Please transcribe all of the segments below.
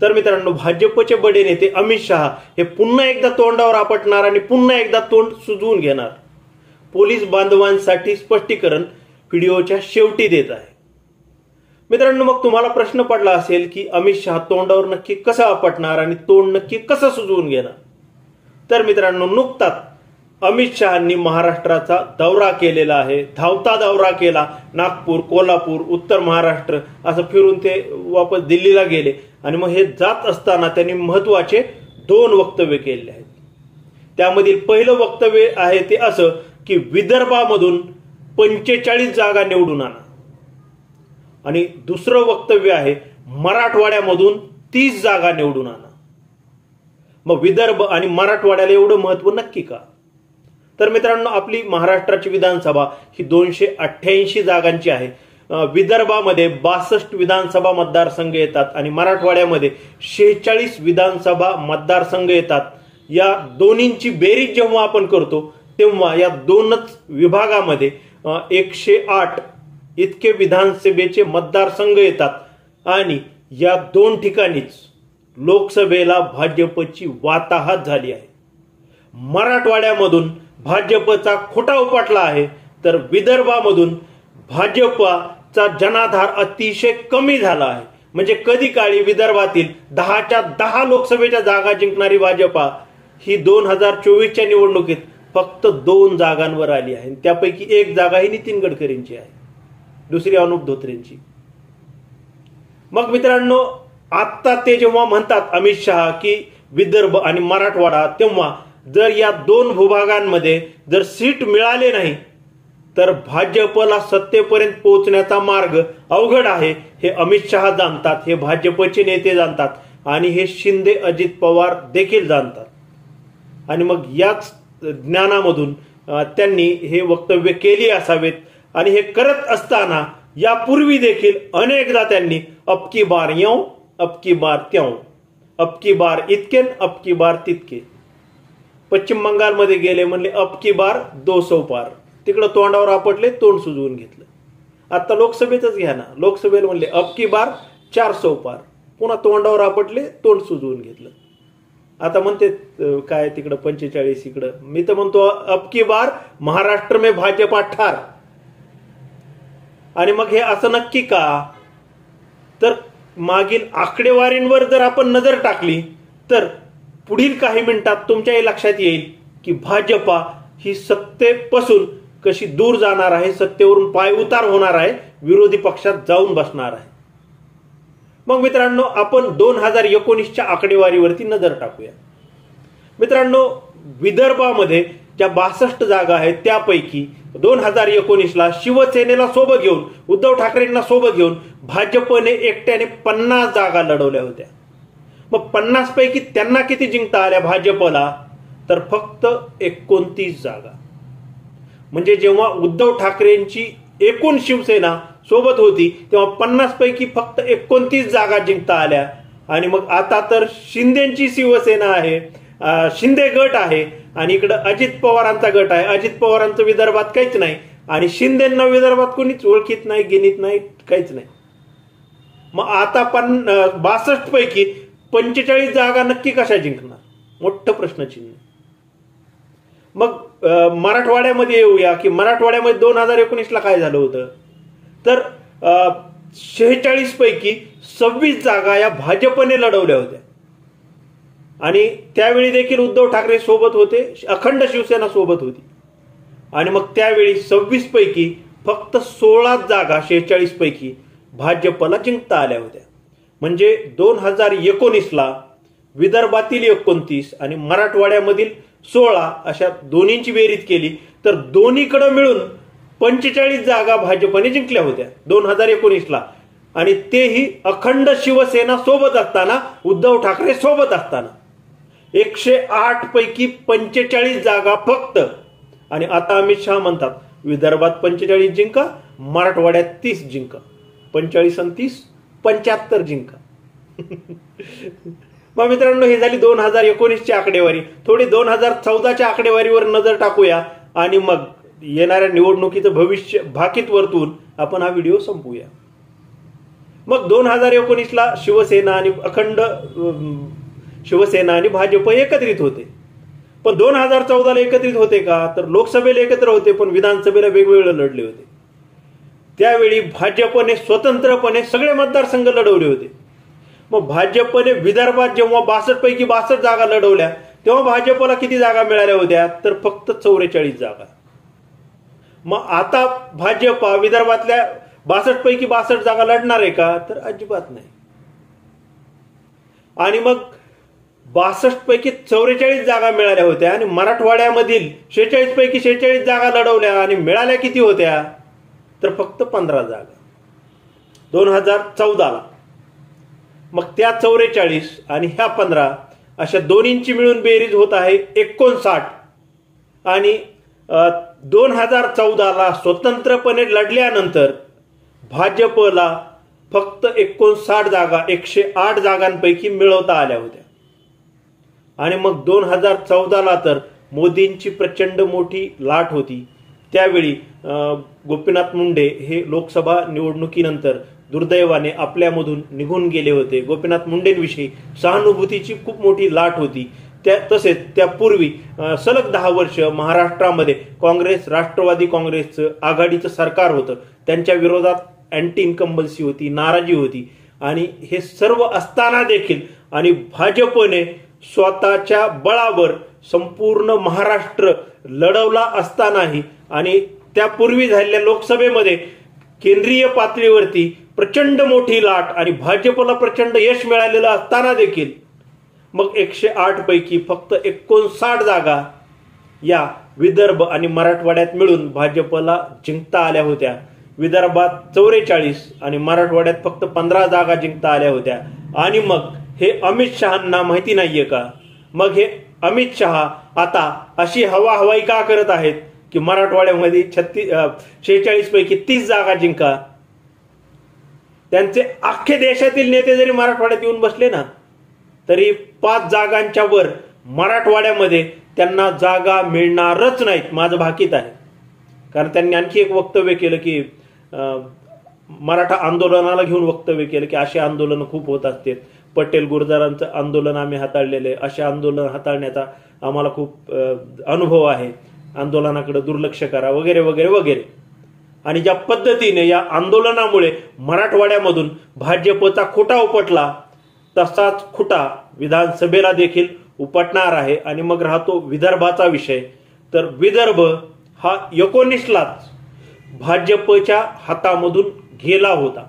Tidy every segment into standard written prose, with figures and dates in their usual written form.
तर मित्रांनो, भाजपचे बडे नेते अमित शहा हे पुन्हा एकदा तोंडावर आपटणार आणि पुन्हा एकदा तोंड सुजवून घेणार. पोलीस बांधवांसाठी स्पष्टीकरण व्हिडिओच्या शेवटी देत आहे. मित्रांनो, मग तुम्हाला प्रश्न पडला असेल की अमित शहा तोंडावर नक्की कसं आपटणार आणि तोंड नक्की कसं सुजवून घेणार. तर मित्रांनो, नुकताच अमित शहांनी महाराष्ट्राचा दौरा केलेला आहे. धावता दौरा केला. नागपूर, कोल्हापूर, उत्तर महाराष्ट्र असं फिरून ते वापस दिल्लीला गेले. आणि मग हे जात असताना त्यांनी महत्वाचे 2 वक्तव्य केले आहेत. त्यामधील पहिलं वक्तव्य आहे ते असं की विदर्भामधून 45 जागा निवडून आणा. आणि दुसरं वक्तव्य आहे मराठवाड्यामधून 30 जागा निवडून आणा. मग विदर्भ आणि मराठवाड्याला एवढं महत्व नक्की का? तर मित्रांनो, आपली महाराष्ट्राची विधानसभा ही 288 जागांची आहे. विदर्भामध्ये 62 विधानसभा मतदारसंघ येतात आणि मराठवाड्यामध्ये 46 विधानसभा मतदारसंघ येतात. या दोन्हींची बेरीज जेव्हा आपण करतो तेव्हा या 2च विभागामध्ये 108 इतके विधानसभेचे मतदारसंघ येतात आणि या 2 ठिकाणीच लोकसभेला भाजपची वाताहत झाली आहे. मराठवाड्यामधून भाजपचा खोटा उपटला आहे तर विदर्भामधून भाजपचा जनाधार अतिशय कमी झाला आहे. म्हणजे कधी काळी विदर्भातील 10च्या 10 लोकसभेच्या जागा जिंकणारी भाजपा ही 2024च्या निवडणुकीत फक्त 2 जागांवर आली आहे. त्यापैकी 1 जागा ही नितीन गडकरींची आहे, दुसरी अनुप धोत्रेंची. मग मित्रांनो, आता ते जेव्हा म्हणतात अमित शहा की विदर्भ आणि मराठवाडा, तेव्हा जर या 2 भूभागांमध्ये जर सीट मिळाले नाही तर भाजपला सत्तेपर्यंत पोहोचण्याचा मार्ग अवघड आहे. हे अमित शहा जाणतात, हे भाजपचे नेते जाणतात आणि हे शिंदे अजित पवार देखील जाणतात. आणि मग याच ज्ञानामधून त्यांनी हे वक्तव्य केली असावेत. आणि हे करत असताना यापूर्वी देखील अनेकदा त्यांनी अबकी बार येऊ, अबकी बार त्यों, अबकी बार इतके, अबकी बार तितके. पश्चिम बंगालमध्ये गेले, म्हणले अबकी बार 200 पार. तिकडं तोंडावर आपटले, तोंड सुजवून घेतलं. आता लोकसभेतच घ्या ना, लोकसभेला म्हणले अबकी बार 400 पार, पुन्हा तोंडावर आपटले, तोंड सुजवून घेतलं. आता म्हणते काय तिकडं 45 इकडं. मी तर म्हणतो अबकी बार महाराष्ट्र में भाजपा ठार. आणि मग हे असं नक्की का? तर मागील आकडेवारींवर जर आपण नजर टाकली तर पुढील काही मिनिटात तुमच्याही लक्षात येईल की भाजपा ही सत्तेपासून कशी दूर जाणार आहे, सत्तेवरून पाय उतार होणार आहे, विरोधी पक्षात जाऊन बसणार आहे. मग मित्रांनो, आपण 2019च्या आकडेवारीवरती नजर टाकूया. मित्रांनो, विदर्भामध्ये ज्या 62 जागा आहेत त्यापैकी 2019ला शिवसेनेला सोबत घेऊन, उद्धव ठाकरेंना सोबत घेऊन भाजपने एकट्याने 50 जागा लढवल्या होत्या. मग 50 पैकी त्यांना किती जिंकता आल्या भाजपला? तर फक्त 29 जागा. म्हणजे जेव्हा उद्धव ठाकरेंची एकूण शिवसेना सोबत होती तेव्हा 50 पैकी फक्त 29 जागा जिंकता आल्या. आणि मग आता तर शिंदेची शिवसेना आहे, शिंदे गट आहे आणि इकडं अजित पवारांचा गट आहे. अजित पवारांचं विदर्भात काहीच नाही आणि शिंदेंना विदर्भात कोणीच ओळखीत नाही, गिनीत नाही, काहीच नाही. मग आता 62 पैकी 45 जागा नक्की कशा जिंकणार? मोठं प्रश्नचिन्ह. मग मराठवाड्यामध्ये येऊया की मराठवाड्यामध्ये 2019ला काय झालं होतं? तर 46 पैकी 26 जागा या भाजपने लढवल्या होत्या. आणि त्यावेळी देखील उद्धव ठाकरे सोबत होते, अखंड शिवसेना सोबत होती. आणि मग त्यावेळी 26 पैकी फक्त 16 जागा 46 पैकी भाजपला जिंकता आल्या होत्या. म्हणजे 2019ला विदर्भातील 29 आणि मराठवाड्यामधील 16 अशा दोन्हींची बेरीज केली तर दोन्हीकडे मिळून 45 जागा भाजपने जिंकल्या होत्या 2019ला. आणि तेही अखंड शिवसेना सोबत असताना, उद्धव ठाकरे सोबत असताना. 108 पैकी 45 जागा फक्त. आणि आता अमित शहा म्हणतात विदर्भात 45 जिंका, मराठवाड्यात 30 जिंका. 45 आणि 30 75 जिंका. मग मित्रांनो, ही झाली 2019ची आकडेवारी. थोडी 2014च्या आकडेवारीवर नजर टाकूया आणि मग येणाऱ्या निवडणुकीचं भविष्य भाकीत वर्तवून आपण हा व्हिडिओ संपवूया. मग 2019ला शिवसेना आणि शिवसेना आणि भाजप एकत्रित होते. पण 2014ला एकत्रित होते का? तर लोकसभेला एकत्र होते, पण विधानसभेला वेगवेगळे लढले होते. त्यावेळी भाजपने स्वतंत्रपणे सगळे मतदारसंघ लढवले होते. मग भाजपने विदर्भात जेव्हा 62 पैकी 62 जागा लढवल्या, तेव्हा भाजपला किती जागा मिळाल्या होत्या? तर फक्त 44 जागा. मग आता भाजप विदर्भातल्या 62 पैकी 62 जागा लढणार आहे का? तर अजिबात नाही. आणि मग 62 पैकी 44 जागा मिळाल्या होत्या आणि मराठवाड्यामधील 46 पैकी 46 जागा लढवल्या आणि मिळाल्या किती होत्या? तर फक्त 15 जागा 2014ला. मग त्या 44 आणि ह्या 15 अशा दोन्हींची मिळून बेरीज होत आहे 59. आणि 2014ला स्वतंत्रपणे लढल्यानंतर भाजपला फक्त 59 जागा 108 जागांपैकी मिळवता आल्या होत्या. आणि मग 2014ला तर मोदींची प्रचंड मोठी लाट होती. त्यावेळी गोपीनाथ मुंडे हे लोकसभा निवडणुकीनंतर दुर्दैवाने आपल्यामधून निघून गेले होते. गोपीनाथ मुंडेंविषयी सहानुभूतीची खूप मोठी लाट होती. तसेच त्यापूर्वी सलग 10 वर्ष महाराष्ट्रामध्ये काँग्रेस राष्ट्रवादी काँग्रेसचं आघाडीचं सरकार होतं. त्यांच्या विरोधात अँटी इन्कम्बन्सी होती, नाराजी होती. आणि हे सर्व असताना देखील आणि भाजपने स्वतःच्या बळावर संपूर्ण महाराष्ट्र लढवला असतानाही आणि त्यापूर्वी झालेल्या लोकसभेमध्ये केंद्रीय पातळीवरती प्रचंड मोठी लाट आणि भाजपला प्रचंड यश मिळालेलं असताना देखील मग 108 पैकी फक्त 59 जागा या विदर्भ आणि मराठवाड्यात मिळून भाजपला जिंकता आल्या होत्या. विदर्भात 44 आणि मराठवाड्यात फक्त 15 जागा जिंकता आल्या होत्या. आणि मग हे अमित शहांना माहिती नाहीये का? मग हे अमित शहा आता अशी हवाई का करत आहेत की मराठवाड्यामध्ये 46 पैकी 30 जागा जिंका? त्यांचे अख्खे देशातील नेते जरी मराठवाड्यात येऊन बसले ना, तरी 5 जागांच्या वर मराठवाड्यामध्ये त्यांना जागा मिळणारच नाहीत. माझं भाकीत आहे. कारण त्यांनी आणखी एक वक्तव्य केलं की मराठा आंदोलनाला घेऊन वक्तव्य केलं की अशी आंदोलनं खूप होत असतात. पटेल गुरुदारांचं आंदोलन आम्ही हाताळलेलं आहे. असे आंदोलन हाताळण्याचा आम्हाला खूप अनुभव आहे. आंदोलनाकडे दुर्लक्ष करा वगैरे वगैरे वगैरे. आणि ज्या पद्धतीने या आंदोलनामुळे मराठवाड्यामधून भाजपचा खुटा उपटला, तसाच खुटा विधानसभेला देखील उपटणार आहे. आणि मग राहतो विदर्भाचा विषय. तर विदर्भ हा 19लाच भाजपच्या हातामधून गेला होता.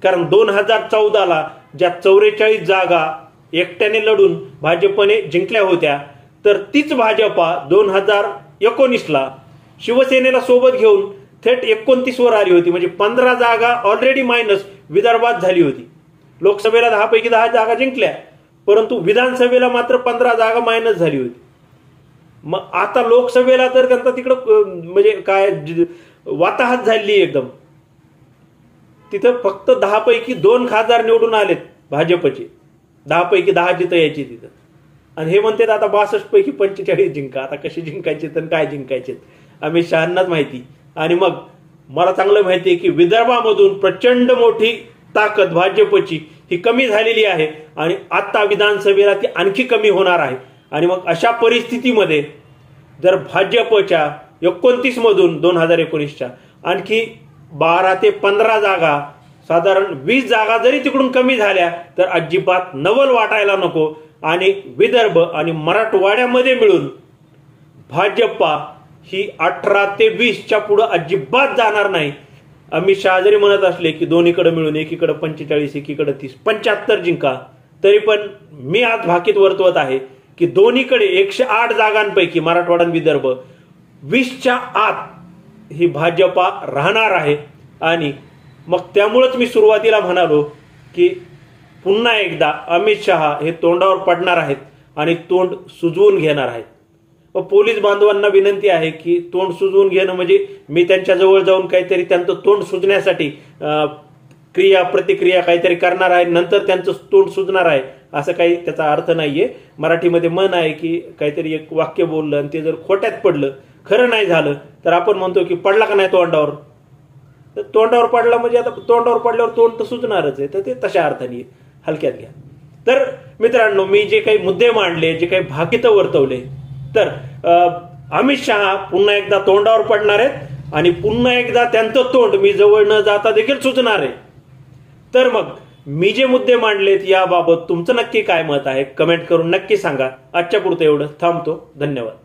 कारण 2014ला ज्या 44 जागा एकट्याने लढून भाजपने जिंकल्या होत्या, तर तीच भाजपा 2019ला शिवसेनेला सोबत घेऊन थेट 29 वर आली होती. म्हणजे 15 जागा ऑलरेडी मायनस विदर्भात झाली होती. लोकसभेला 10 पैकी 10 जागा जिंकल्या, परंतु विधानसभेला मात्र 15 जागा मायनस झाली होती. मग आता लोकसभेला तर त्यांचा तिकडं म्हणजे काय वाताहत झाली एकदम. तिथं फक्त 10 पैकी 2 खासदार निवडून आलेत भाजपचे. 10 पैकी 10 जिथं यायची तिथं. आणि हे म्हणतात आता 62 पैकी 45 जिंका. आता कशी जिंकायचे तर काय जिंकायचे अमित शहांनाच माहिती. आणि मग मला चांगलं माहिती आहे की विदर्भामधून प्रचंड मोठी ताकद भाजपची ही कमी झालेली आहे आणि आता विधानसभेला ती आणखी कमी होणार आहे. आणि मग अशा परिस्थितीमध्ये जर भाजपच्या 29 मधून 2019च्या आणखी 12 ते 15 जागा, साधारण 20 जागा जरी तिकडून कमी झाल्या तर अजिबात नवल वाटायला नको. आणि विदर्भ आणि मराठवाड्यामध्ये मिळून भाजपा ही 18 ते 20च्या पुढे अजिबात जाणार नाही. अमित शहा जरी म्हणत असले की दोन्हीकडे मिळून एकीकडे 45 एकीकडे 30 75 जिंका, तरी पण मी आज भाकीत वर्तवत आहे की दोन्हीकडे 108 जागांपैकी मराठवाडा आणि विदर्भ 20च्या आत ही भाजपा राहणार आहे. आणि मग त्यामुळेच मी सुरुवातीला म्हणालो की पुन्हा एकदा अमित शहा हे तोंडावर पडणार आहेत आणि तोंड सुजवून घेणार आहेत. व पोलीस बांधवांना विनंती आहे की तोंड सुजवून घेणं म्हणजे मी त्यांच्या जवळ जाऊन काहीतरी त्यांचं तोंड सुजण्यासाठी क्रिया प्रतिक्रिया काहीतरी करणार आहे, नंतर त्यांचं तोंड सुजणार आहे, असं काही त्याचा अर्थ नाहीये. मराठीमध्ये म्हण आहे की काहीतरी एक वाक्य बोललं आणि ते जर खोट्यात पडलं, खरं नाही झालं, तर आपण म्हणतो की पडला का नाही तोंडावर. तर तोंडावर पडला म्हणजे आता तोंडावर पडल्यावर तोंड तर सुचणारच आहे, तर ते तशा अर्थाने हलक्यात घ्या. तर मित्रांनो, मी जे काही मुद्दे मांडले, जे काही भाकितं वर्तवले, तर अमित शहा पुन्हा एकदा तोंडावर पडणार आहेत आणि पुन्हा एकदा त्यांचं तोंड मी जवळ न जाता देखील सुचणार आहे. तर मग मी जे मुद्दे मांडलेत याबाबत तुमचं नक्की काय मत आहे, कमेंट करून नक्की सांगा. आजच्या पुरतं एवढं, थांबतो. धन्यवाद.